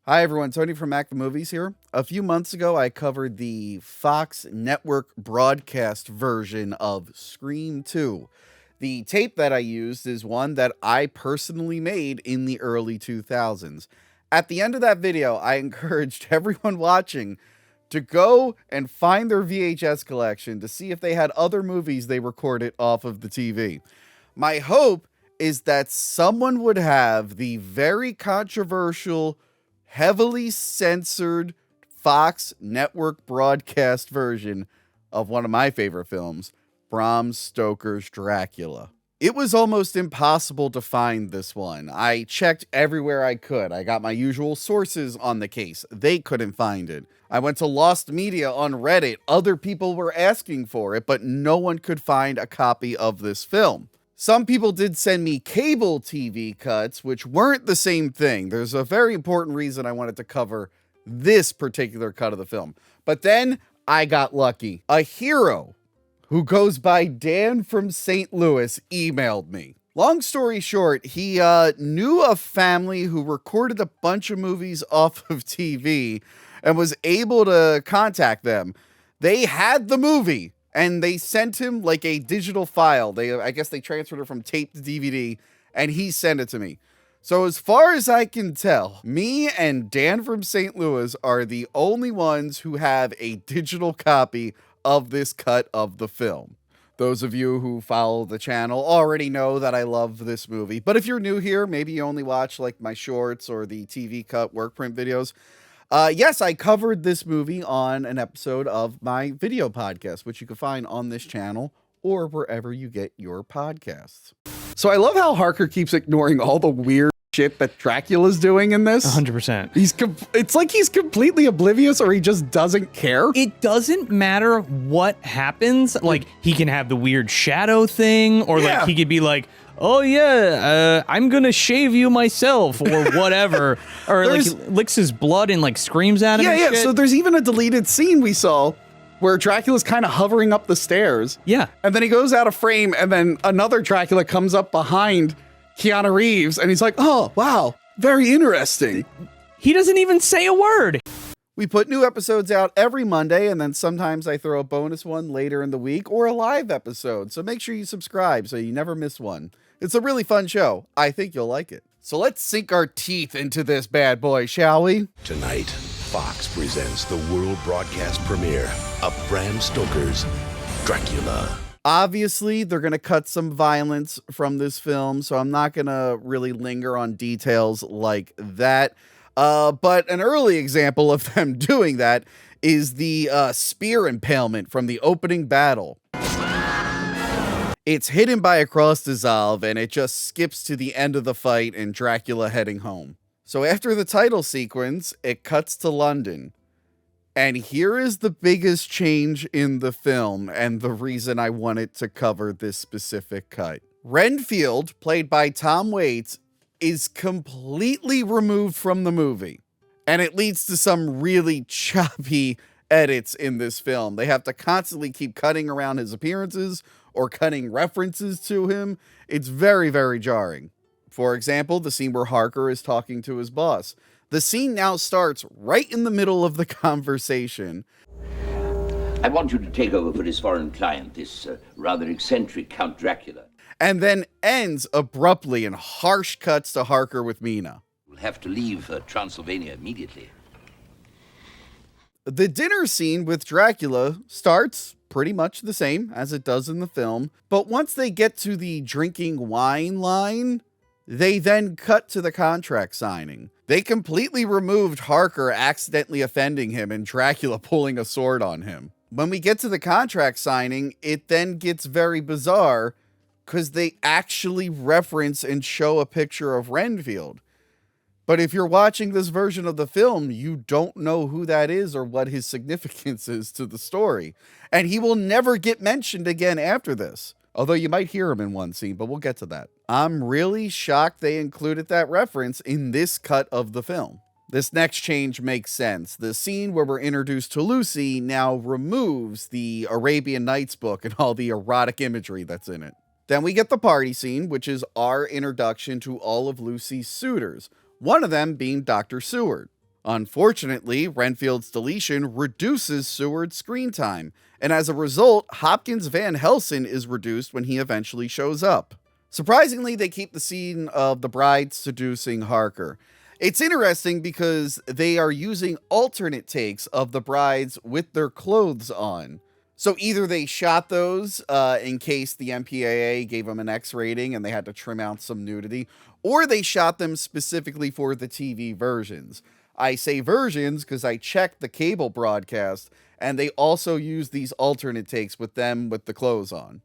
Hi everyone, Tony from Mac the Movies here. A few months ago, I covered the Fox Network broadcast version of Scream 2. The tape that I used is one that I personally made in the early 2000s. At the end of that video, I encouraged everyone watching to go and find their VHS collection to see if they had other movies they recorded off of the TV. My hope is that someone would have the very controversial, heavily censored Fox Network broadcast version of one of my favorite films, Bram Stoker's Dracula. It was almost impossible to find this one. I checked everywhere I could. I got my usual sources on the case. They couldn't find it. I went to Lost Media on Reddit. Other people were asking for it, but no one could find a copy of this film. Some people did send me cable TV cuts, which weren't the same thing. There's a very important reason I wanted to cover this particular cut of the film. But then I got lucky. A hero who goes by Dan from St. Louis emailed me. Long story short, he knew a family who recorded a bunch of movies off of TV and was able to contact them. They had the movie. And they sent him like a digital file. I guess they transferred it from tape to DVD, and he sent it to me. So as far as I can tell, me and Dan from St. Louis are the only ones who have a digital copy of this cut of the film. Those of you who follow the channel already know that I love this movie. But if you're new here, maybe you only watch like my shorts or the TV cut work print videos. Yes, I covered this movie on an episode of my video podcast, which you can find on this channel or wherever you get your podcasts. So I love how Harker keeps ignoring all the weird shit that Dracula's doing in this. 100%. It's like he's completely oblivious, or he just doesn't care. It doesn't matter what happens. Like, he can have the weird shadow thing, or like he could be like, oh yeah, I'm gonna shave you myself, or whatever. Or like licks his blood and like screams at him. Yeah. So there's even a deleted scene we saw where Dracula's kind of hovering up the stairs. Yeah. And then he goes out of frame, and then another Dracula comes up behind Keanu Reeves, and he's like, oh, wow, very interesting. He doesn't even say a word. We put new episodes out every Monday, and then sometimes I throw a bonus one later in the week or a live episode. So make sure you subscribe so you never miss one. It's a really fun show. I think you'll like it. So let's sink our teeth into this bad boy, shall we? Tonight, Fox presents the world broadcast premiere of Bram Stoker's Dracula. Obviously, they're going to cut some violence from this film, so I'm not going to really linger on details like that. But an early example of them doing that is the spear impalement from the opening battle. It's hidden by a cross dissolve, and it just skips to the end of the fight and Dracula heading home. So after the title sequence, it cuts to London. And here is the biggest change in the film, and the reason I wanted to cover this specific cut. Renfield, played by Tom Waits, is completely removed from the movie. And it leads to some really choppy edits in this film. They have to constantly keep cutting around his appearances or cutting references to him. It's very, very jarring. For example, the scene where Harker is talking to his boss. The scene now starts right in the middle of the conversation. I want you to take over for his foreign client, this rather eccentric Count Dracula. And then ends abruptly in harsh cuts to Harker with Mina. We'll have to leave Transylvania immediately. The dinner scene with Dracula starts pretty much the same as it does in the film, but once they get to the drinking wine line, they then cut to the contract signing. They completely removed Harker accidentally offending him and Dracula pulling a sword on him. When we get to the contract signing, it then gets very bizarre because they actually reference and show a picture of Renfield. But if you're watching this version of the film, you don't know who that is or what his significance is to the story. And he will never get mentioned again after this. Although you might hear him in one scene, but we'll get to that. I'm really shocked they included that reference in this cut of the film. This next change makes sense. The scene where we're introduced to Lucy now removes the Arabian Nights book and all the erotic imagery that's in it. Then we get the party scene, which is our introduction to all of Lucy's suitors, one of them being Dr. Seward. Unfortunately, Renfield's deletion reduces Seward's screen time, and as a result, Hopkins Van Helsing is reduced when he eventually shows up. Surprisingly, they keep the scene of the bride seducing Harker. It's interesting because they are using alternate takes of the brides with their clothes on. So either they shot those in case the MPAA gave them an X rating and they had to trim out some nudity, or they shot them specifically for the TV versions. I say versions because I checked the cable broadcast and they also use these alternate takes with them with the clothes on.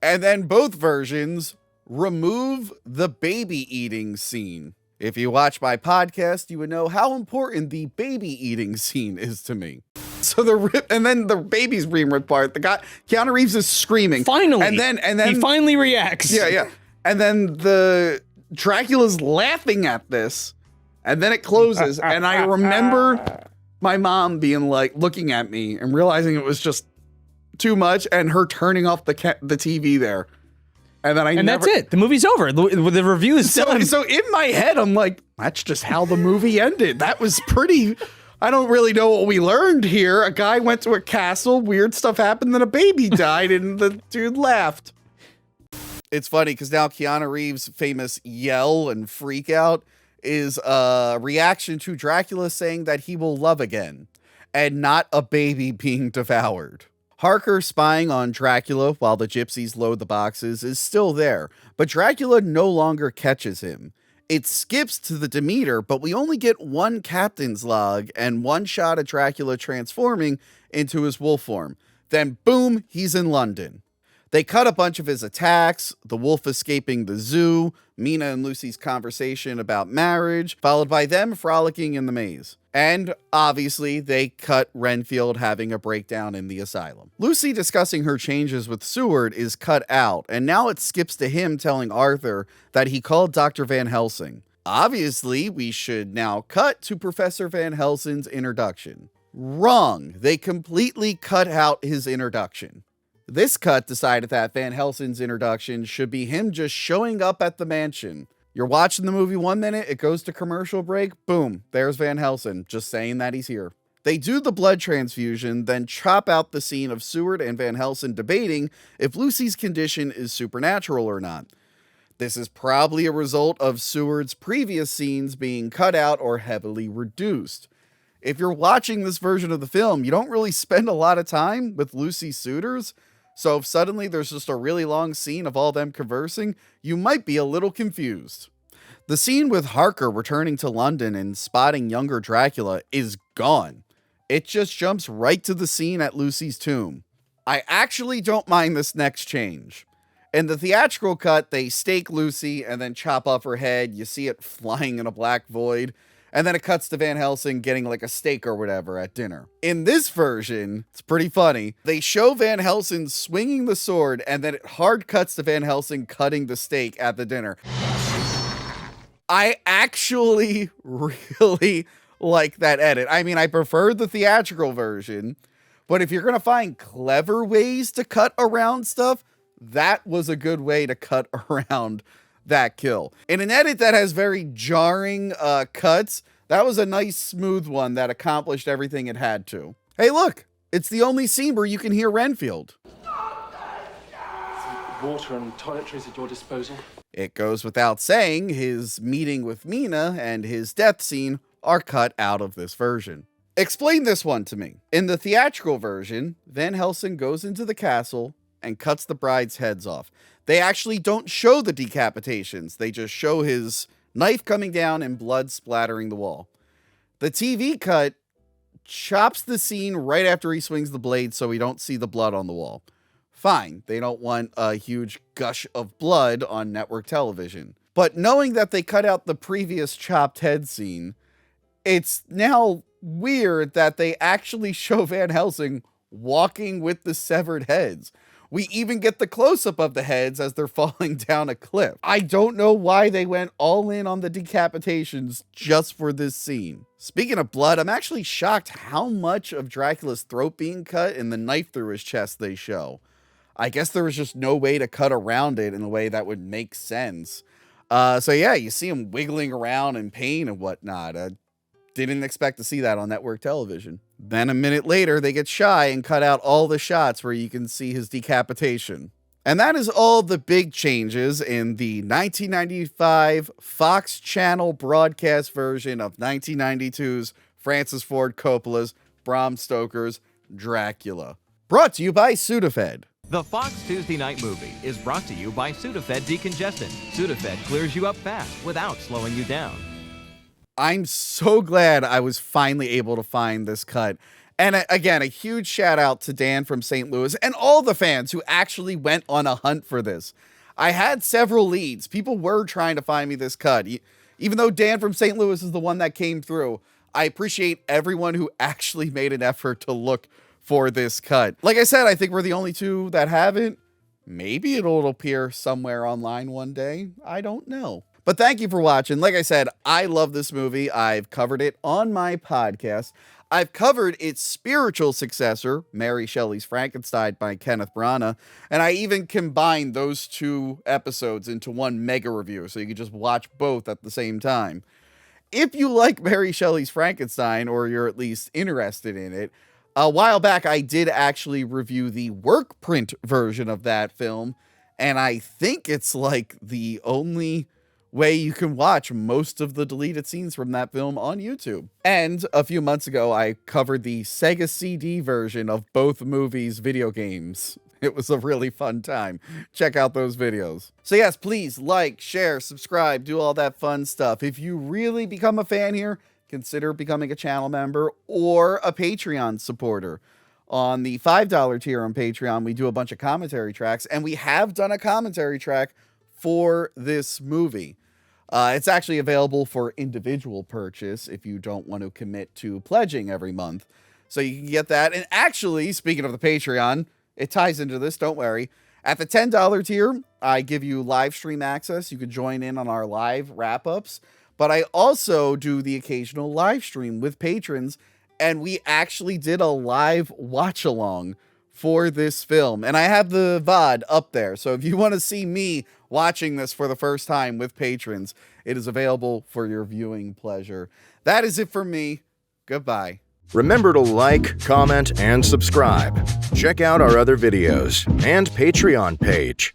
And then both versions remove the baby eating scene. If you watch my podcast, you would know how important the baby eating scene is to me. So and then the baby's being ripped apart. The guy, Keanu Reeves, is screaming. Finally, and then he finally reacts. Yeah. And then the Dracula's laughing at this, and then it closes. And I remember my mom being like, looking at me and realizing it was just too much, and her turning off the TV there. And then that's it. The movie's over. The review is done. So in my head, I'm like, that's just how the movie ended. That was pretty. I don't really know what we learned here. A guy went to a castle, weird stuff happened, then a baby died, and the dude laughed. It's funny because now Keanu Reeves' famous yell and freak out is a reaction to Dracula saying that he will love again, and not a baby being devoured. Harker spying on Dracula while the gypsies load the boxes is still there, but Dracula no longer catches him. It skips to the Demeter, but we only get one captain's log and one shot of Dracula transforming into his wolf form. Then boom, he's in London. They cut a bunch of his attacks, the wolf escaping the zoo, Mina and Lucy's conversation about marriage, followed by them frolicking in the maze. And obviously, they cut Renfield having a breakdown in the asylum. Lucy discussing her changes with Seward is cut out, and now it skips to him telling Arthur that he called Dr. Van Helsing. Obviously, we should now cut to Professor Van Helsing's introduction. Wrong. They completely cut out his introduction. This cut decided that Van Helsing's introduction should be him just showing up at the mansion. You're watching the movie 1 minute, it goes to commercial break, boom, there's Van Helsing, just saying that he's here. They do the blood transfusion, then chop out the scene of Seward and Van Helsing debating if Lucy's condition is supernatural or not. This is probably a result of Seward's previous scenes being cut out or heavily reduced. If you're watching this version of the film, you don't really spend a lot of time with Lucy's suitors, so if suddenly there's just a really long scene of all them conversing, you might be a little confused. The scene with Harker returning to London and spotting younger Dracula is gone. It just jumps right to the scene at Lucy's tomb. I actually don't mind this next change. In the theatrical cut, they stake Lucy and then chop off her head. You see it flying in a black void. And then it cuts to Van Helsing getting like a steak or whatever at dinner. In this version, it's pretty funny. They show Van Helsing swinging the sword, and then it hard cuts to Van Helsing cutting the steak at the dinner. I actually really like that edit. I mean, I prefer the theatrical version, but if you're going to find clever ways to cut around stuff, that was a good way to cut around that kill. In an edit that has very jarring cuts, that was a nice smooth one that accomplished everything it had to. Hey, look, it's the only scene where you can hear Renfield. Water and toiletries at your disposal. It goes without saying, his meeting with Mina and his death scene are cut out of this version. Explain this one to me. In the theatrical version, Van Helsing goes into the castle and cuts the bride's heads off. They actually don't show the decapitations. They just show his knife coming down and blood splattering the wall. The TV cut chops the scene right after he swings the blade so we don't see the blood on the wall. Fine, they don't want a huge gush of blood on network television. But knowing that they cut out the previous chopped head scene, it's now weird that they actually show Van Helsing walking with the severed heads. We even get the close-up of the heads as they're falling down a cliff. I don't know why they went all in on the decapitations just for this scene. Speaking of blood, I'm actually shocked how much of Dracula's throat being cut and the knife through his chest they show. I guess there was just no way to cut around it in a way that would make sense. So yeah, you see him wiggling around in pain and whatnot. didn't expect to see that on network television. Then a minute later, they get shy and cut out all the shots where you can see his decapitation. And that is all the big changes in the 1995 Fox Channel broadcast version of 1992's Francis Ford Coppola's Bram Stoker's Dracula. Brought to you by Sudafed. The Fox Tuesday Night Movie is brought to you by Sudafed Decongestant. Sudafed clears you up fast without slowing you down. I'm so glad I was finally able to find this cut. And again, a huge shout out to Dan from St. Louis and all the fans who actually went on a hunt for this. I had several leads. People were trying to find me this cut. Even though Dan from St. Louis is the one that came through, I appreciate everyone who actually made an effort to look for this cut. Like I said, I think we're the only two that haven't. Maybe it'll appear somewhere online one day. I don't know. But thank you for watching. Like I said, I love this movie. I've covered it on my podcast. I've covered its spiritual successor, Mary Shelley's Frankenstein by Kenneth Branagh, and I even combined those two episodes into one mega review, so you can just watch both at the same time. If you like Mary Shelley's Frankenstein, or you're at least interested in it, a while back I did actually review the work print version of that film, and I think it's like the only way you can watch most of the deleted scenes from that film on YouTube. And a few months ago, I covered the Sega CD version of both movies' video games. It was a really fun time. Check out those videos. So yes, please like, share, subscribe, do all that fun stuff. If you really become a fan here, consider becoming a channel member or a Patreon supporter. On the $5 tier on Patreon, we do a bunch of commentary tracks, and we have done a commentary track for this movie. It's actually available for individual purchase if you don't want to commit to pledging every month. So you can get that. And actually, speaking of the Patreon, it ties into this, don't worry. At the $10 tier, I give you live stream access. You can join in on our live wrap-ups. But I also do the occasional live stream with patrons. And we actually did a live watch-along for this film. And I have the VOD up there. So if you want to see me watching this for the first time with patrons, it is available for your viewing pleasure. That is it for me. Goodbye. Remember to like, comment, and subscribe. Check out our other videos and Patreon page.